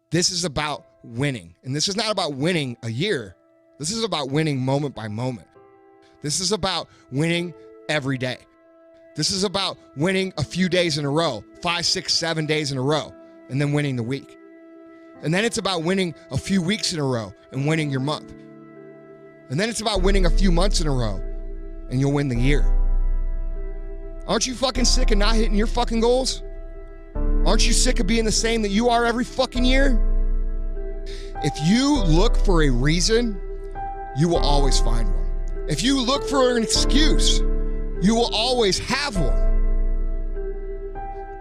This is about winning. And this is not about winning a year. This is about winning moment by moment. This is about winning every day. This is about winning a few days in a row, 5, 6, 7 days in a row, and then winning the week. And then it's about winning a few weeks in a row and winning your month. And then it's about winning a few months in a row and you'll win the year. Aren't you fucking sick of not hitting your fucking goals? Aren't you sick of being the same that you are every fucking year? If you look for a reason, you will always find one. If you look for an excuse, you will always have one.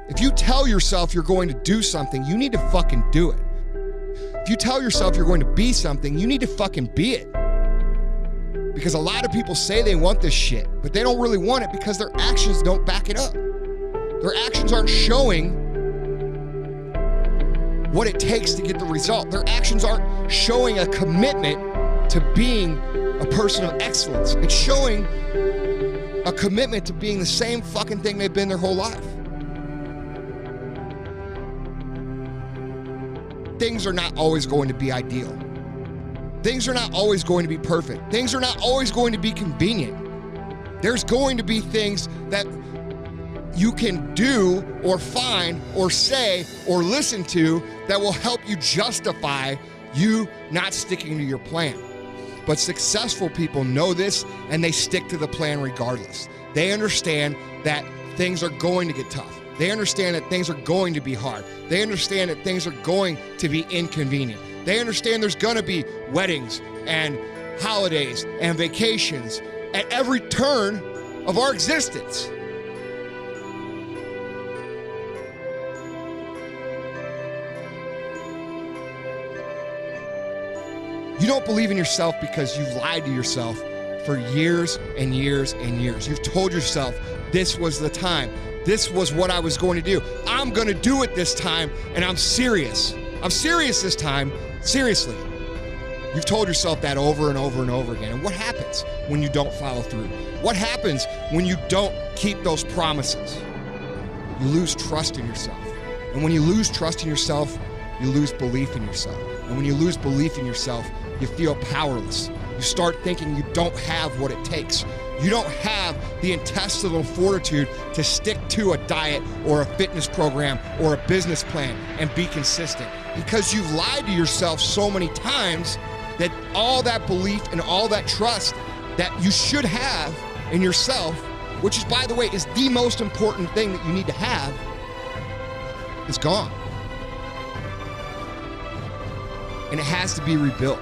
If you tell yourself you're going to do something, you need to fucking do it. If you tell yourself you're going to be something, you need to fucking be it. Because a lot of people say they want this shit, but they don't really want it because their actions don't back it up. Their actions aren't showing what it takes to get the result. Their actions aren't showing a commitment to being a person of excellence. It's showing a commitment to being the same fucking thing they've been their whole life. Things are not always going to be ideal. Things are not always going to be perfect. Things are not always going to be convenient. There's going to be things that you can do or find or say or listen to that will help you justify you not sticking to your plan. But successful people know this and they stick to the plan regardless. They understand that things are going to get tough. They understand that things are going to be hard. They understand that things are going to be inconvenient. They understand there's gonna be weddings and holidays and vacations at every turn of our existence. You don't believe in yourself because you've lied to yourself for years and years and years. You've told yourself this was the time. This was what I was going to do. I'm gonna do it this time, and I'm serious. I'm serious this time, seriously. You've told yourself that over and over and over again. And what happens when you don't follow through? What happens when you don't keep those promises? You lose trust in yourself. And when you lose trust in yourself, you lose belief in yourself. And when you lose belief in yourself, you feel powerless. You start thinking you don't have what it takes. You don't have the intestinal fortitude to stick to a diet or a fitness program or a business plan and be consistent because you've lied to yourself so many times that all that belief and all that trust that you should have in yourself, which is, by the way, is the most important thing that you need to have, is gone. And it has to be rebuilt.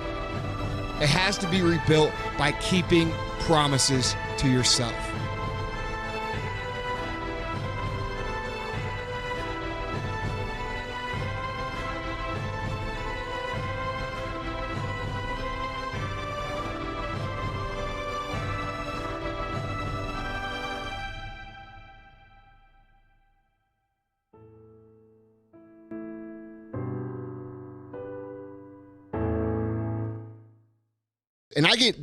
It has to be rebuilt by keeping promises to yourself. And I get,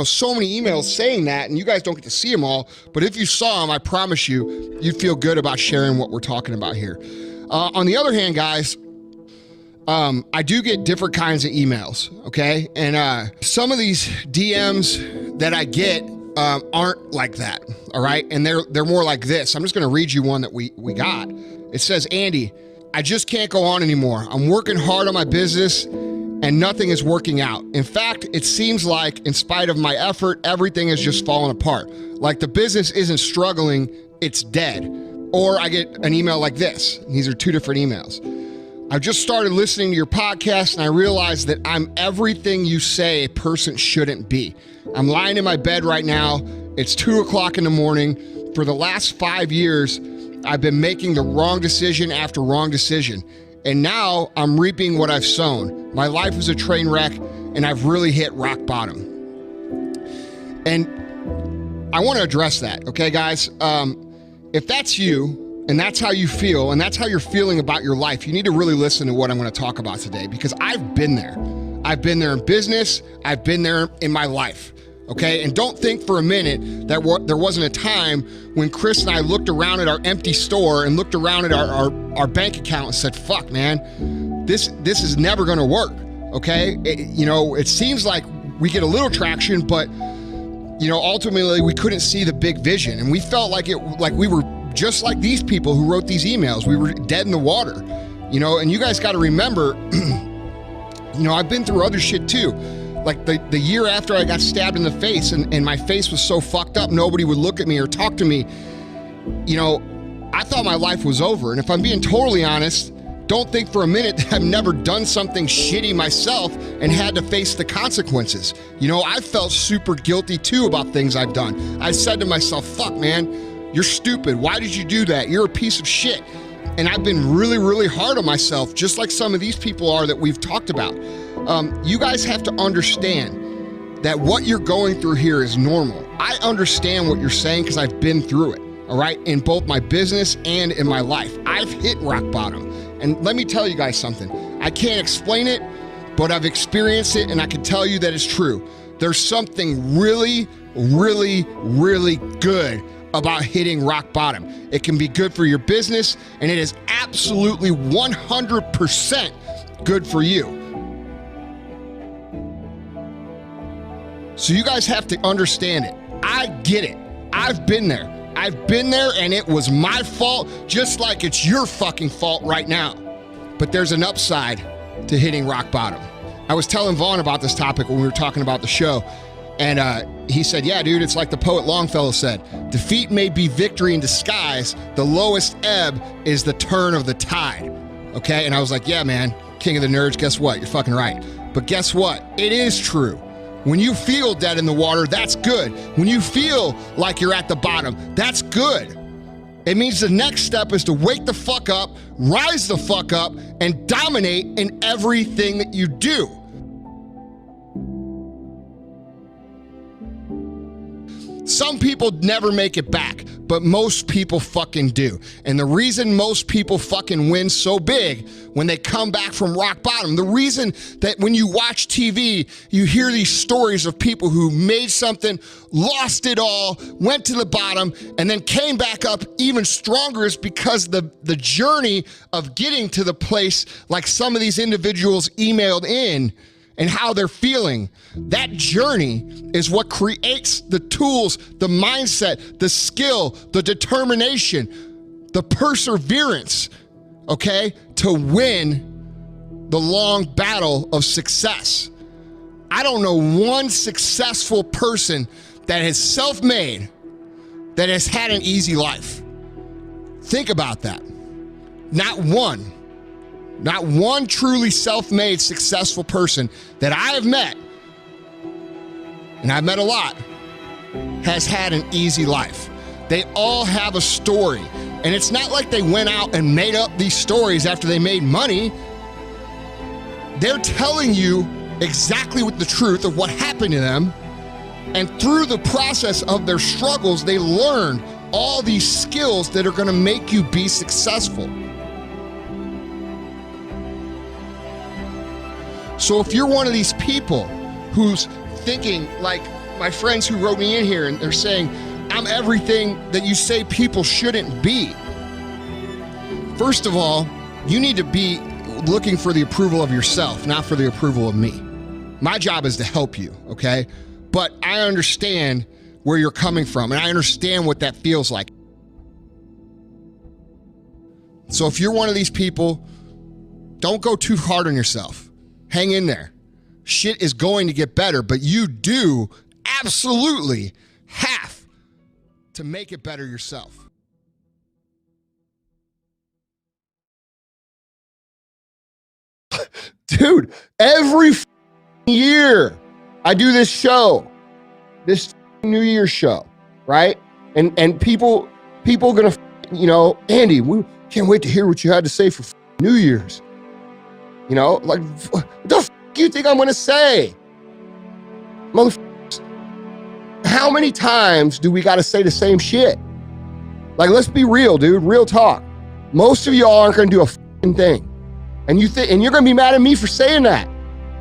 so many emails saying that, and you guys don't get to see them all, but if you saw them, I promise you, you'd feel good about sharing what we're talking about here. On the other hand, guys, I do get different kinds of emails, okay? And some of these DMs that I get aren't like that, all right? And they're more like this. I'm just gonna read you one that we got. It says, Andy, I just can't go on anymore. I'm working hard on my business and nothing is working out. In fact, it seems like in spite of my effort, everything is just falling apart. Like the business isn't struggling, it's dead. Or I get an email like this. These are two different emails. I've just started listening to your podcast and I realized that I'm everything you say a person shouldn't be. I'm lying in my bed right now. It's 2:00 in the morning. For the last 5 years, I've been making the wrong decision after wrong decision. And now I'm reaping what I've sown. My life is a train wreck and I've really hit rock bottom. And I want to address that, okay, guys? If that's you and that's how you feel and that's how you're feeling about your life, you need to really listen to what I'm going to talk about today because I've been there. I've been there in business. I've been there in my life. Okay, and don't think for a minute that there wasn't a time when Chris and I looked around at our empty store and looked around at our bank account and said, fuck, man, this is never going to work. Okay. It seems like we get a little traction, but ultimately we couldn't see the big vision. And we felt like we were just like these people who wrote these emails. We were dead in the water, and you guys got to remember, I've been through other shit too. Like the year after I got stabbed in the face and my face was so fucked up, nobody would look at me or talk to me. I thought my life was over. And if I'm being totally honest, don't think for a minute that I've never done something shitty myself and had to face the consequences. I felt super guilty too about things I've done. I said to myself, fuck, man, you're stupid. Why did you do that? You're a piece of shit. And I've been really, really hard on myself, just like some of these people are that we've talked about. You guys have to understand that what you're going through here is normal. I understand what you're saying because I've been through it, all right? In both my business and in my life. I've hit rock bottom. And let me tell you guys something. I can't explain it, but I've experienced it and I can tell you that it's true. There's something really, really, really good about hitting rock bottom. It can be good for your business and it is absolutely 100% good for you. So you guys have to understand it. I get it. I've been there. And it was my fault, just like it's your fucking fault right now. But there's an upside to hitting rock bottom. I was telling Vaughn about this topic when we were talking about the show, and he said, yeah, dude, it's like the poet Longfellow said, defeat may be victory in disguise. The lowest ebb is the turn of the tide. Okay? And I was like, yeah, man, king of the nerds, guess what? You're fucking right. But guess what? It is true. When you feel dead in the water, that's good. When you feel like you're at the bottom, that's good. It means the next step is to wake the fuck up, rise the fuck up, and dominate in everything that you do. Some people never make it back, but most people fucking do. And the reason most people fucking win so big when they come back from rock bottom, the reason that when you watch TV, you hear these stories of people who made something, lost it all, went to the bottom, and then came back up even stronger is because the journey of getting to the place like some of these individuals emailed in and how they're feeling. That journey is what creates the tools, the mindset, the skill, the determination, the perseverance, okay, to win the long battle of success. I don't know one successful person that is self-made that has had an easy life. Think about that. Not one. Not one truly self-made successful person that I have met, and I've met a lot, has had an easy life. They all have a story. And it's not like they went out and made up these stories after they made money. They're telling you exactly what the truth of what happened to them. And through the process of their struggles, they learned all these skills that are going to make you be successful. So if you're one of these people who's thinking like my friends who wrote me in here and they're saying, I'm everything that you say people shouldn't be. First of all, you need to be looking for the approval of yourself, not for the approval of me. My job is to help you, okay? But I understand where you're coming from and I understand what that feels like. So if you're one of these people, don't go too hard on yourself. Hang in there. Shit is going to get better, but you do absolutely have to make it better yourself. Dude, every year I do this show, this New Year's show, right? And people gonna, Andy, we can't wait to hear what you had to say for New Year's. Like, what the f*** do you think I'm gonna say? Motherfuckers, how many times do we gotta say the same shit? Like, let's be real, dude, real talk. Most of y'all aren't gonna do a f***ing thing. And you're gonna be mad at me for saying that.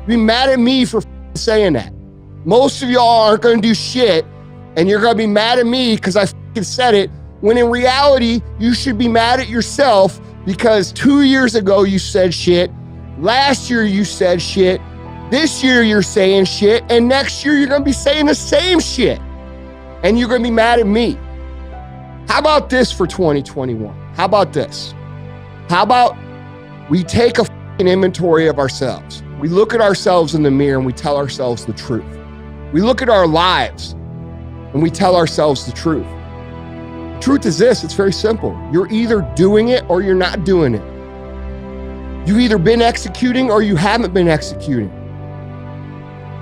Be mad at me for saying that. Most of y'all aren't gonna do shit, and you're gonna be mad at me because I f***ing said it, when in reality, you should be mad at yourself because 2 years ago you said shit, Last year you said shit. This year you're saying shit. And next year you're going to be saying the same shit. And you're going to be mad at me. How about this for 2021? How about this? How about we take a fucking inventory of ourselves? We look at ourselves in the mirror and we tell ourselves the truth. We look at our lives and we tell ourselves the truth. The truth is this, it's very simple. You're either doing it or you're not doing it. You've either been executing or you haven't been executing.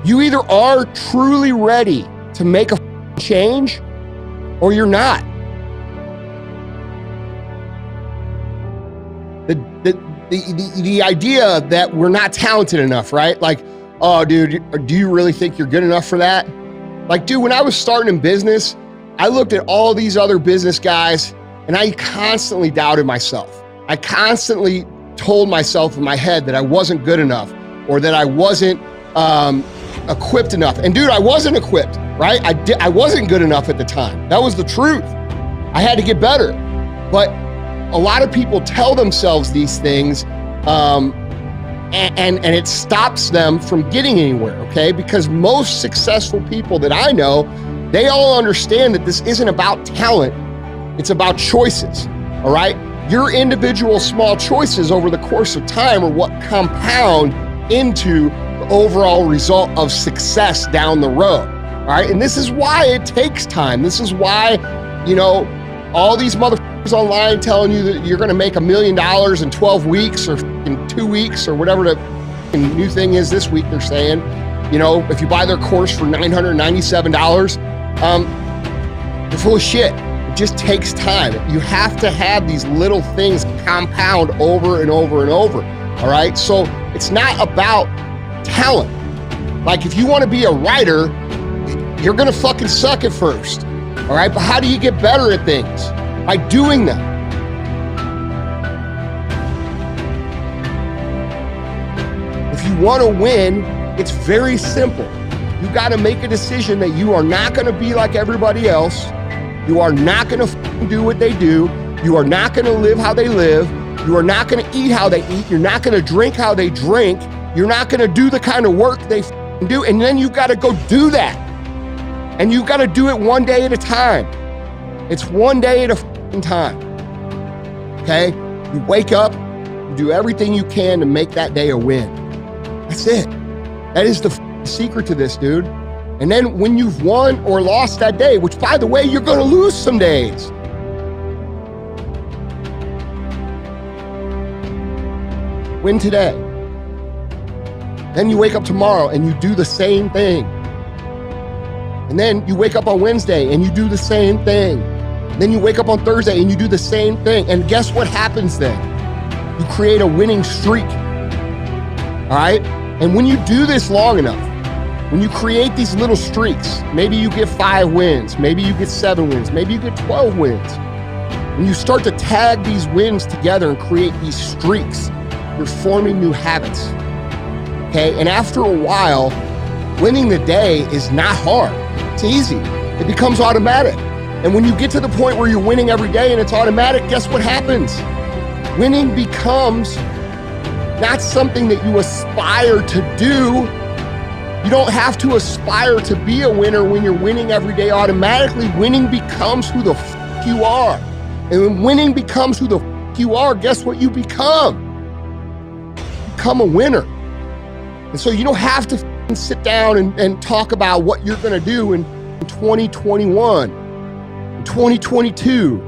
You either are truly ready to make a change or you're not. The idea that we're not talented enough, right? Like, oh, dude, do you really think you're good enough for that? Like, dude, when I was starting in business, I looked at all these other business guys and I constantly doubted myself. I constantly told myself in my head that I wasn't good enough or that I wasn't equipped enough. And dude, I wasn't equipped, right? I wasn't good enough at the time. That was the truth. I had to get better. But a lot of people tell themselves these things and it stops them from getting anywhere, okay? Because most successful people that I know, they all understand that this isn't about talent, it's about choices, all right? Your individual small choices over the course of time are what compound into the overall result of success down the road, all right? And this is why it takes time. This is why, all these motherfuckers online telling you that you're gonna make $1 million in 12 weeks or in 2 weeks or whatever the new thing is this week they're saying, if you buy their course for $997, they're full of shit. It just takes time. You have to have these little things compound over and over and over, all right? So it's not about talent. Like if you wanna be a writer, you're gonna fucking suck at first, all right? But how do you get better at things? By doing them. If you want to win, it's very simple. You got to make a decision that you are not going to be like everybody else. You are not going to do what they do. You are not going to live how they live. You are not going to eat how they eat. You're not going to drink how they drink. You're not going to do the kind of work they do. And then you got to go do that. And you got to do it one day at a time. It's one day at a time, okay? You wake up, you do everything you can to make that day a win. That's it. That is the secret to this, dude. And then when you've won or lost that day, which by the way, you're gonna lose some days. Win today. Then you wake up tomorrow and you do the same thing. And then you wake up on Wednesday and you do the same thing. Then you wake up on Thursday and you do the same thing. And guess what happens then? You create a winning streak, all right? And when you do this long enough, when you create these little streaks, maybe you get 5 wins, maybe you get 7 wins, maybe you get 12 wins. When you start to tag these wins together and create these streaks, you're forming new habits, okay? And after a while, winning the day is not hard. It's easy. It becomes automatic. And when you get to the point where you're winning every day and it's automatic, guess what happens? Winning becomes not something that you aspire to do. You don't have to aspire to be a winner when you're winning every day automatically. Winning becomes who the fuck you are. And when winning becomes who the fuck you are, guess what you become? You become a winner. And so you don't have to sit down and talk about what you're gonna do in 2021. 2022.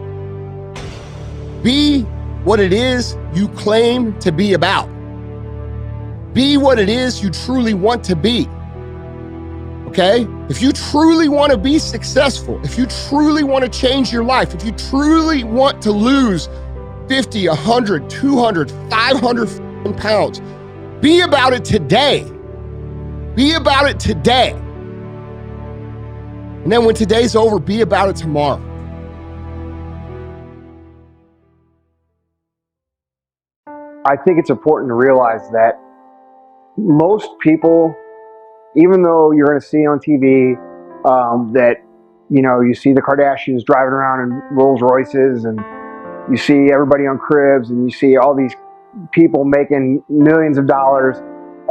Be what it is you claim to be about. Be what it is you truly want to be. Okay? If you truly want to be successful, if you truly want to change your life, if you truly want to lose 50, 100, 200, 500 pounds, be about it today. Be about it today. And then when today's over, be about it tomorrow. I think it's important to realize that most people, even though you're going to see on TV that, you see the Kardashians driving around in Rolls Royces and you see everybody on cribs and you see all these people making millions of dollars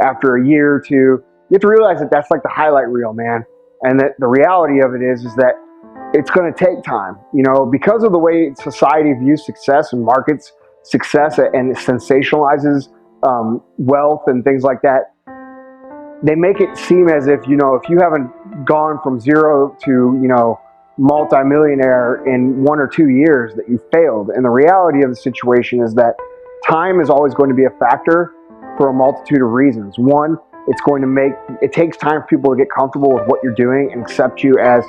after a year or two. You have to realize that that's like the highlight reel, man. And that the reality of it is that it's going to take time, because of the way society views success and markets success and sensationalizes wealth and things like that. They make it seem as if, if you haven't gone from zero to, multimillionaire in 1 or 2 years, that you failed. And the reality of the situation is that time is always going to be a factor for a multitude of reasons. One, it takes time for people to get comfortable with what you're doing and accept you as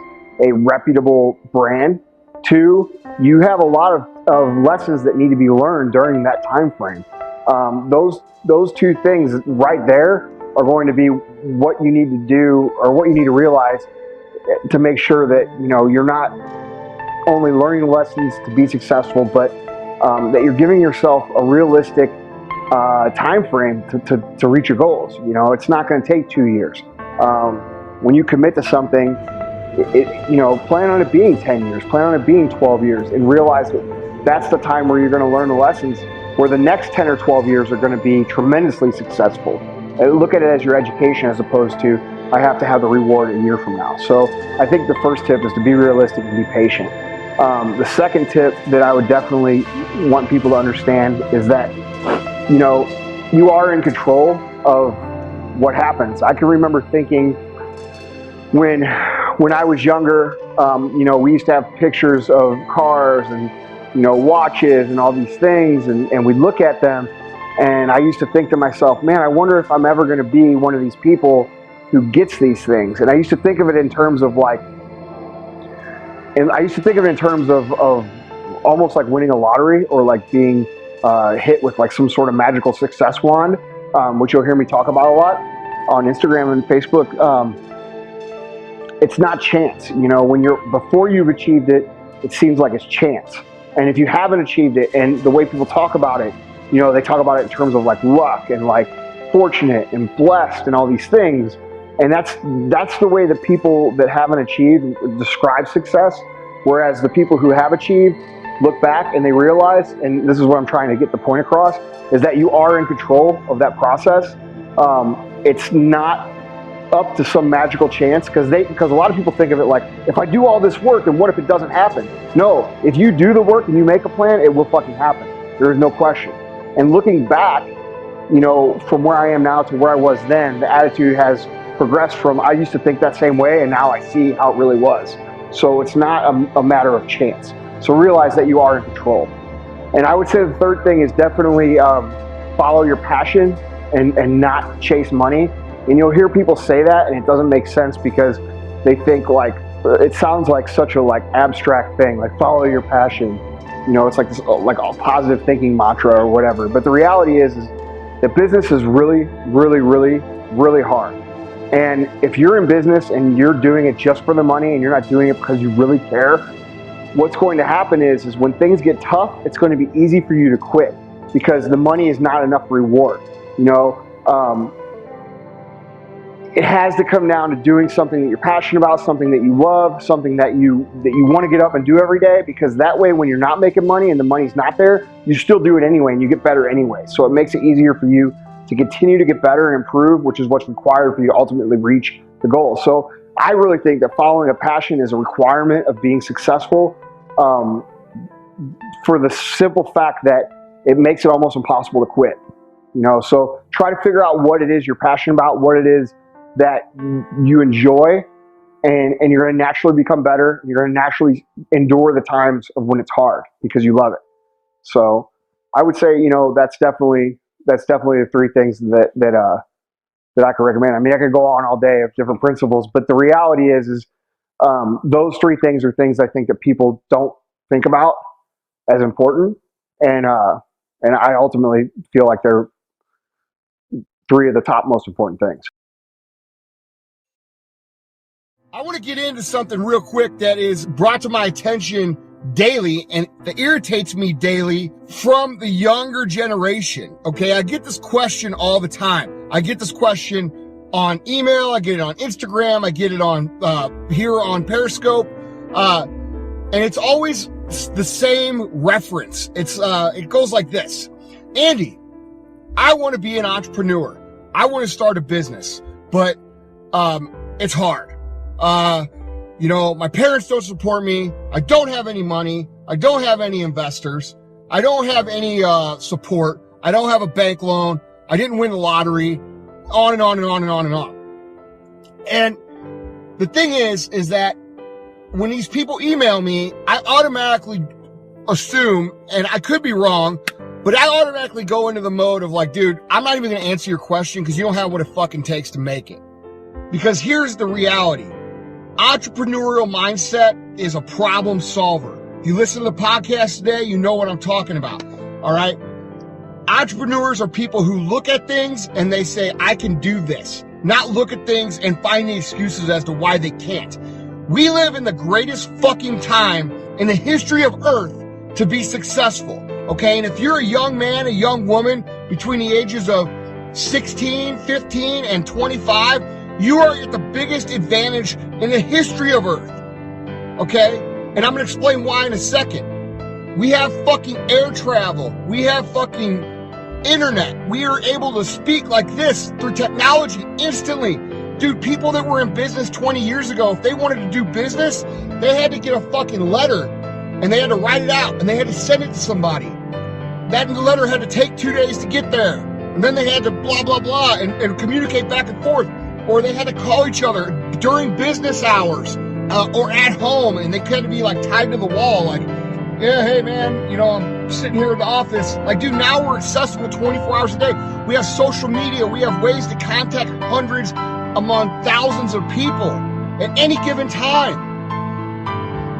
a reputable brand. Two, you have a lot of lessons that need to be learned during that time frame. Those two things right there are going to be what you need to do, or what you need to realize to make sure that you're not only learning lessons to be successful, but that you're giving yourself a realistic time frame to reach your goals. It's not going to take 2 years. When you commit to something, plan on it being 10 years, plan on it being 12 years, and realize that that's the time where you're going to learn the lessons, where the next 10 or 12 years are going to be tremendously successful. Look at it as your education, as opposed to, I have to have the reward a year from now. So I think the first tip is to be realistic and be patient. The second tip that I would definitely want people to understand is that, you are in control of what happens. I can remember thinking when I was younger, we used to have pictures of cars and, watches and all these things, and we'd look at them, and I used to think to myself, man, I wonder if I'm ever going to be one of these people who gets these things. And I used to think of it in terms of of almost like winning a lottery, or like being hit with like some sort of magical success wand, which you'll hear me talk about a lot on Instagram and Facebook. It's not chance. Before you've achieved it, it seems like it's chance. And if you haven't achieved it, and the way people talk about it, they talk about it in terms of like luck and like fortunate and blessed and all these things. And that's the way that people that haven't achieved describe success. Whereas the people who have achieved look back and they realize, and this is what I'm trying to get the point across, is that you are in control of that process. It's not up to some magical chance, because a lot of people think of it like, if I do all this work, then what if it doesn't happen? No, if you do the work and you make a plan, it will fucking happen. There is no question. And looking back, from where I am now to where I was then, the attitude has progressed from, I used to think that same way, and now I see how it really was. So it's not a matter of chance. So realize that you are in control. And I would say the third thing is definitely follow your passion and not chase money. And you'll hear people say that, and it doesn't make sense, because they think like, it sounds like such a like abstract thing, like follow your passion. It's like this like a positive thinking mantra or whatever. But the reality is that business is really, really, really, really hard. And if you're in business and you're doing it just for the money, and you're not doing it because you really care, what's going to happen is when things get tough, it's going to be easy for you to quit, because the money is not enough reward. It has to come down to doing something that you're passionate about, something that you love, something that you want to get up and do every day, because that way, when you're not making money and the money's not there, you still do it anyway and you get better anyway. So it makes it easier for you to continue to get better and improve, which is what's required for you to ultimately reach the goal. So I really think that following a passion is a requirement of being successful, for the simple fact that it makes it almost impossible to quit. So try to figure out what it is you're passionate about, what it is that you enjoy, and you're going to naturally become better. You're going to naturally endure the times of when it's hard, because you love it. So I would say, that's definitely the three things that I could recommend. I mean, I could go on all day of different principles, but the reality is those three things are things I think that people don't think about as important. And I ultimately feel like they're three of the top most important things. I want to get into something real quick that is brought to my attention daily, and that irritates me daily, from the younger generation. Okay, I get this question all the time. I get this question on email, I get it on Instagram, I get it on here on Periscope, and it's always the same reference. It goes like this: Andy, I want to be an entrepreneur. I want to start a business, but it's hard. My parents don't support me. I don't have any money. I don't have any investors. I don't have any support. I don't have a bank loan. I didn't win the lottery. On and on and on and on and on. And the thing is that when these people email me, I automatically assume, and I could be wrong, but I automatically go into the mode of like, dude, I'm not even going to answer your question because you don't have what it fucking takes to make it. Because here's the reality. Entrepreneurial mindset is a problem solver. If you listen to the podcast today, you know what I'm talking about. All right. Entrepreneurs are people who look at things and they say, I can do this. Not look at things and find the excuses as to why they can't. We live in the greatest fucking time in the history of Earth to be successful. Okay. And if you're a young man, a young woman between the ages of 16, 15, and 25, you are at the biggest advantage in the history of Earth. Okay? And I'm going to explain why in a second. We have fucking air travel. We have fucking internet. We are able to speak like this through technology instantly. Dude, people that were in business 20 years ago, if they wanted to do business, they had to get a fucking letter and they had to write it out and they had to send it to somebody. That letter had to take 2 days to get there. And then they had to blah, blah, blah and communicate back and forth. Or they had to call each other during business hours or at home, and they had to be like tied to the wall. Like, yeah, hey man, I'm sitting here in the office. Like, dude, now we're accessible 24 hours a day. We have social media. We have ways to contact hundreds among thousands of people at any given time.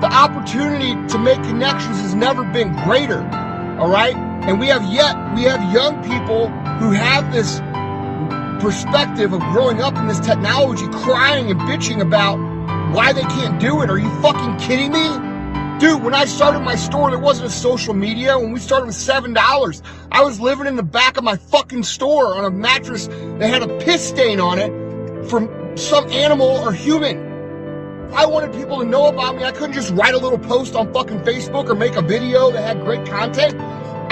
The opportunity to make connections has never been greater. All right, and we have young people who have this perspective of growing up in this technology, crying and bitching about why they can't do it. Are you fucking kidding me? Dude, when I started my store, there wasn't a social media. When we started with $7, I was living in the back of my fucking store on a mattress that had a piss stain on it from some animal or human. I wanted people to know about me. I couldn't just write a little post on fucking Facebook or make a video that had great content.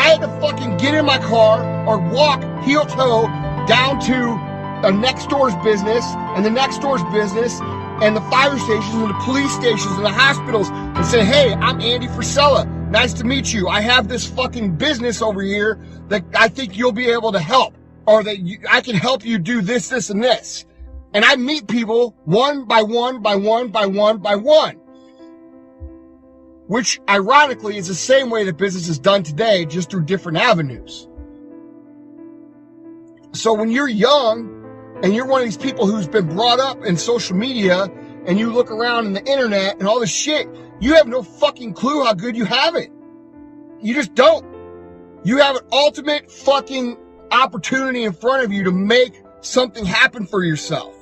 I had to fucking get in my car or walk heel toe down to a next door's business and the next door's business and the fire stations and the police stations and the hospitals and say, hey, I'm Andy Frisella. Nice to meet you. I have this fucking business over here that I think you'll be able to help, or that I can help you do this, this, and this. And I meet people one by one by one by one by one, which ironically is the same way that business is done today, just through different avenues. So when you're young and you're one of these people who's been brought up in social media and you look around in the internet and all this shit, you have no fucking clue how good you have it. You just don't. You have an ultimate fucking opportunity in front of you to make something happen for yourself.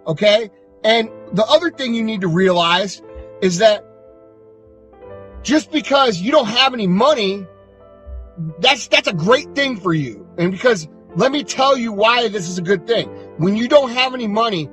Okay? And the other thing you need to realize is that just because you don't have any money, that's a great thing for you. And because let me tell you why this is a good thing. When you don't have any money,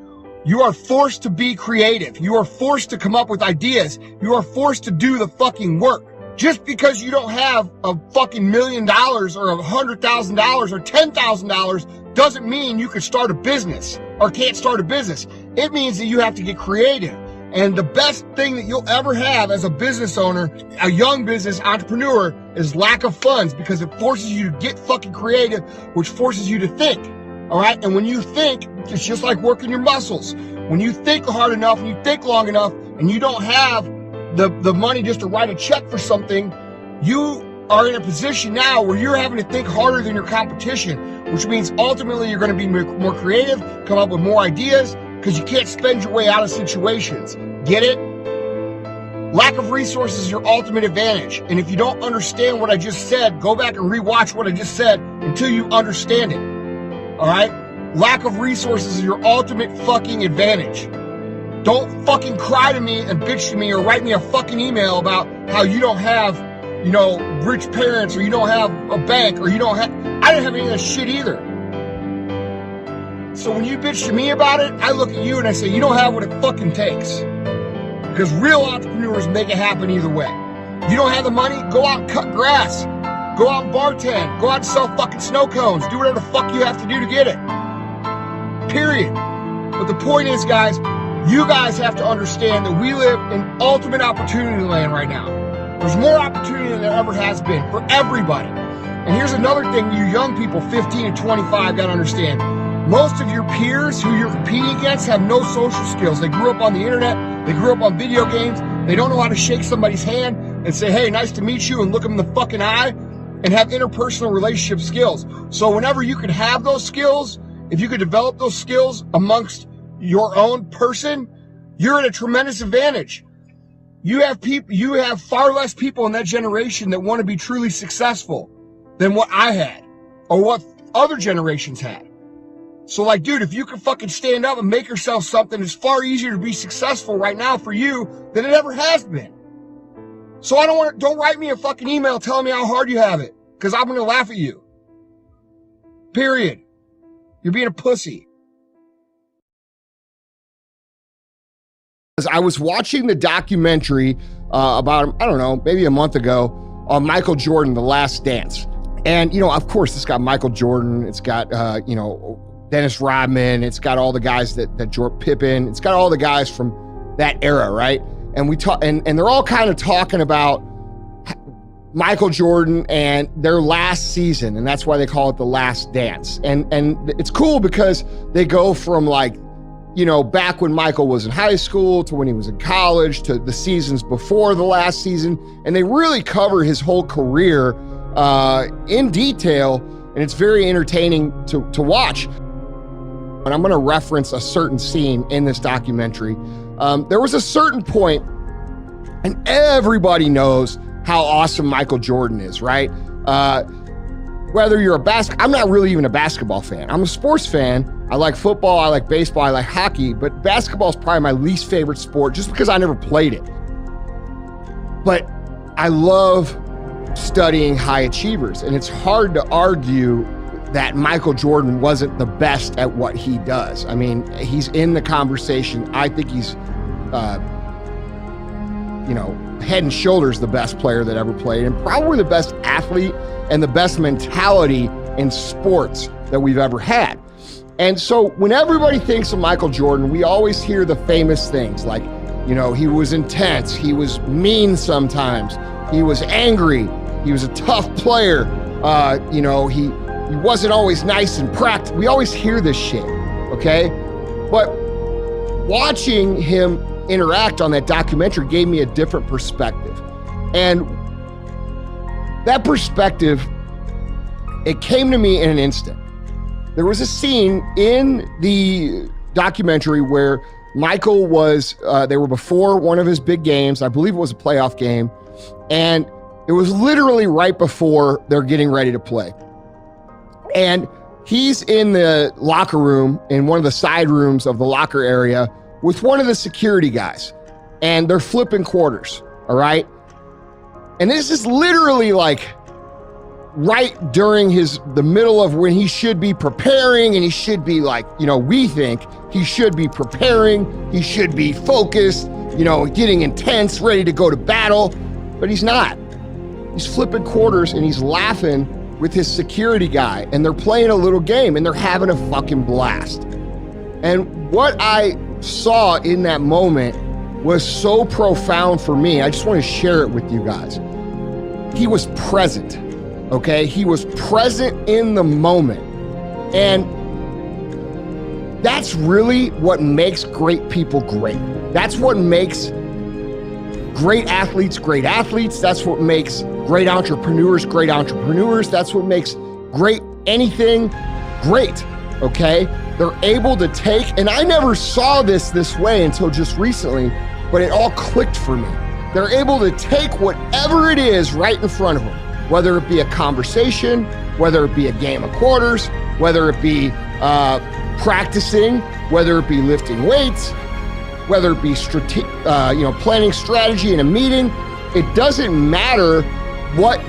you are forced to be creative. You are forced to come up with ideas. You are forced to do the fucking work. Just because you don't have a fucking $1 million or $100,000 or $10,000 doesn't mean you can start a business or can't start a business. It means that you have to get creative. And the best thing that you'll ever have as a business owner, a young business entrepreneur, is lack of funds, because it forces you to get fucking creative, which forces you to think. All right. And when you think, it's just like working your muscles. When you think hard enough and you think long enough and you don't have the money just to write a check for something, you are in a position now where you're having to think harder than your competition, which means ultimately you're going to be more creative, come up with more ideas, because you can't spend your way out of situations. Get it? Lack of resources is your ultimate advantage. And if you don't understand what I just said, go back and rewatch what I just said until you understand it. All right? Lack of resources is your ultimate fucking advantage. Don't fucking cry to me and bitch to me or write me a fucking email about how you don't have, rich parents, or you don't have a bank, or you don't have... I didn't have any of that shit either. So when you bitch to me about it, I look at you and I say, you don't have what it fucking takes. Because real entrepreneurs make it happen either way. You don't have the money, go out and cut grass. Go out and bartend. Go out and sell fucking snow cones. Do whatever the fuck you have to do to get it. Period. But the point is, guys, you guys have to understand that we live in ultimate opportunity land right now. There's more opportunity than there ever has been for everybody. And here's another thing you young people, 15 and 25, got to understand. Most of your peers who you're competing against have no social skills. They grew up on the internet. They grew up on video games. They don't know how to shake somebody's hand and say, hey, nice to meet you, and look them in the fucking eye and have interpersonal relationship skills. So whenever you could have those skills, if you could develop those skills amongst your own person, you're at a tremendous advantage. You have far less people in that generation that want to be truly successful than what I had or what other generations had. So like, dude, if you can fucking stand up and make yourself something, it's far easier to be successful right now for you than it ever has been. So don't write me a fucking email telling me how hard you have it, because I'm going to laugh at you. Period. You're being a pussy. I was watching the documentary about, I don't know, maybe a month ago on Michael Jordan, The Last Dance. And, of course, it's got Michael Jordan. It's got, Dennis Rodman. It's got all the guys that Jordan Pippen. It's got all the guys from that era, right? And we talk, and they're all kind of talking about Michael Jordan and their last season, and that's why they call it The Last Dance. And it's cool because they go from back when Michael was in high school to when he was in college to the seasons before the last season, and they really cover his whole career in detail, and it's very entertaining to watch. And I'm going to reference a certain scene in this documentary. There was a certain point, and everybody knows how awesome Michael Jordan is, right? Whether you're I'm not really even a basketball fan. I'm a sports fan. I like football, I like baseball, I like hockey, but basketball is probably my least favorite sport just because I never played it. But I love studying high achievers, and it's hard to argue that Michael Jordan wasn't the best at what he does. I mean, he's in the conversation. I think he's, head and shoulders the best player that ever played, and probably the best athlete and the best mentality in sports that we've ever had. And so when everybody thinks of Michael Jordan, we always hear the famous things like, he was intense, he was mean sometimes, he was angry, he was a tough player, he wasn't always nice and practical. We always hear this shit, okay? But watching him interact on that documentary gave me a different perspective. And that perspective, it came to me in an instant. There was a scene in the documentary where Michael they were before one of his big games. I believe it was a playoff game. And it was literally right before they're getting ready to play. And he's in the locker room, in one of the side rooms of the locker area, with one of the security guys. And they're flipping quarters, all right? And this is literally right during the middle of when he should be preparing, and he should be we think he should be preparing, he should be focused, getting intense, ready to go to battle, but he's not. He's flipping quarters and he's laughing with his security guy, and they're playing a little game and they're having a fucking blast. And what I saw in that moment was so profound for me. I just want to share it with you guys. He was present. Okay, he was present in the moment. And that's really what makes great people great. That's what makes great athletes great athletes. That's what makes great entrepreneurs great entrepreneurs. That's what makes great anything great, okay? They're able to take, and I never saw this way until just recently, but it all clicked for me. They're able to take whatever it is right in front of them, whether it be a conversation, whether it be a game of quarters, whether it be practicing, whether it be lifting weights, whether it be planning strategy in a meeting. It doesn't matter what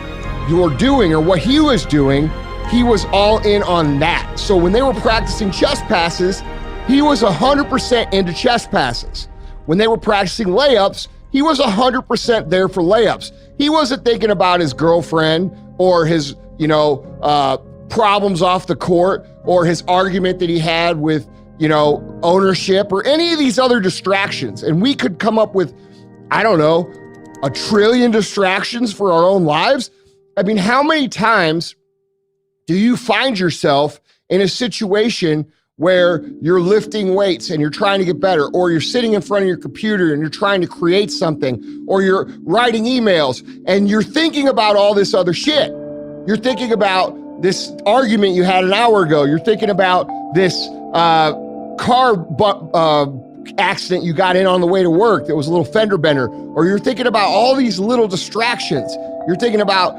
you're doing or what he was doing. He was all in on that. So when they were practicing chest passes, he was 100% into chest passes. When they were practicing layups, he was 100% there for layups. He wasn't thinking about his girlfriend or his, problems off the court, or his argument that he had with, ownership, or any of these other distractions. And we could come up with, I don't know, 1 trillion distractions for our own lives. I mean, how many times do you find yourself in a situation where you're lifting weights and you're trying to get better, or you're sitting in front of your computer and you're trying to create something, or you're writing emails and you're thinking about all this other shit? You're thinking about this argument you had an hour ago. You're thinking about this car accident you got in on the way to work that was a little fender bender, or you're thinking about all these little distractions. You're thinking about,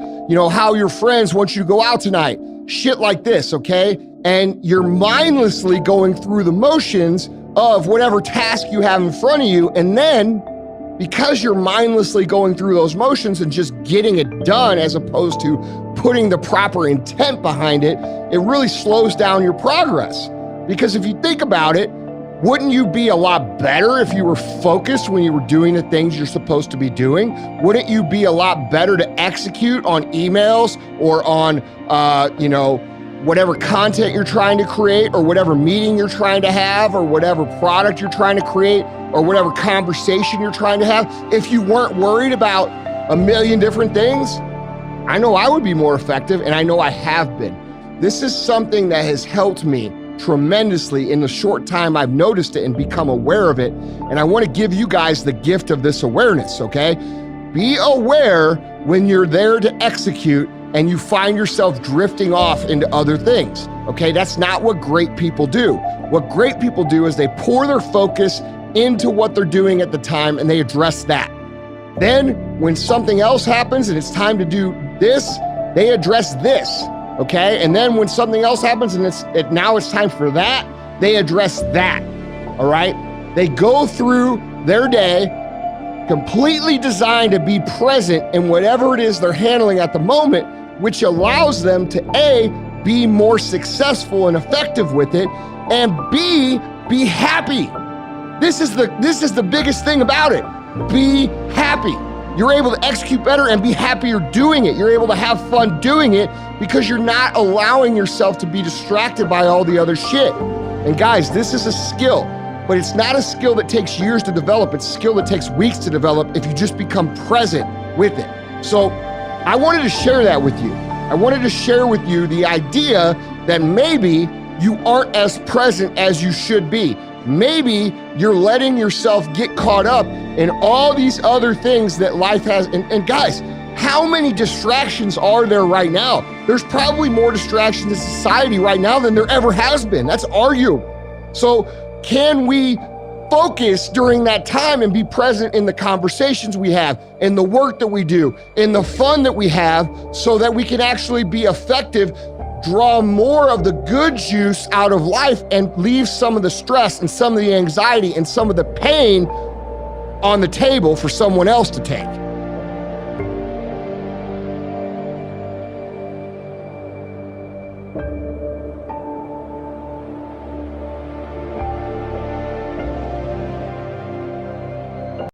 how your friends want you to go out tonight, shit like this, okay? And you're mindlessly going through the motions of whatever task you have in front of you. And then because you're mindlessly going through those motions and just getting it done, as opposed to putting the proper intent behind it, it really slows down your progress. Because if you think about it, wouldn't you be a lot better if you were focused when you were doing the things you're supposed to be doing? Wouldn't you be a lot better to execute on emails or on, whatever content you're trying to create, or whatever meeting you're trying to have, or whatever product you're trying to create, or whatever conversation you're trying to have, if you weren't worried about a million different things? I know I would be more effective, and I know I have been. This is something that has helped me tremendously in the short time I've noticed it and become aware of it. And I want to give you guys the gift of this awareness, okay? Be aware when you're there to execute and you find yourself drifting off into other things, okay? That's not what great people do. What great people do is they pour their focus into what they're doing at the time and they address that. Then when something else happens and it's time to do this, they address this, okay? And then when something else happens and now it's time for that, they address that, all right? They go through their day completely designed to be present in whatever it is they're handling at the moment, which allows them to A, be more successful and effective with it, and B, be happy. This is the biggest thing about it. Be happy. You're able to execute better and be happier doing it. You're able to have fun doing it because you're not allowing yourself to be distracted by all the other shit. And guys, this is a skill, but it's not a skill that takes years to develop. It's a skill that takes weeks to develop if you just become present with it. So I wanted to share that with you. I wanted to share with you the idea that maybe you aren't as present as you should be. Maybe you're letting yourself get caught up in all these other things that life has. And guys, how many distractions are there right now? There's probably more distractions in society right now than there ever has been. That's arguable. So can we focus during that time and be present in the conversations we have, in the work that we do, in the fun that we have, so that we can actually be effective, draw more of the good juice out of life, and leave some of the stress and some of the anxiety and some of the pain on the table for someone else to take.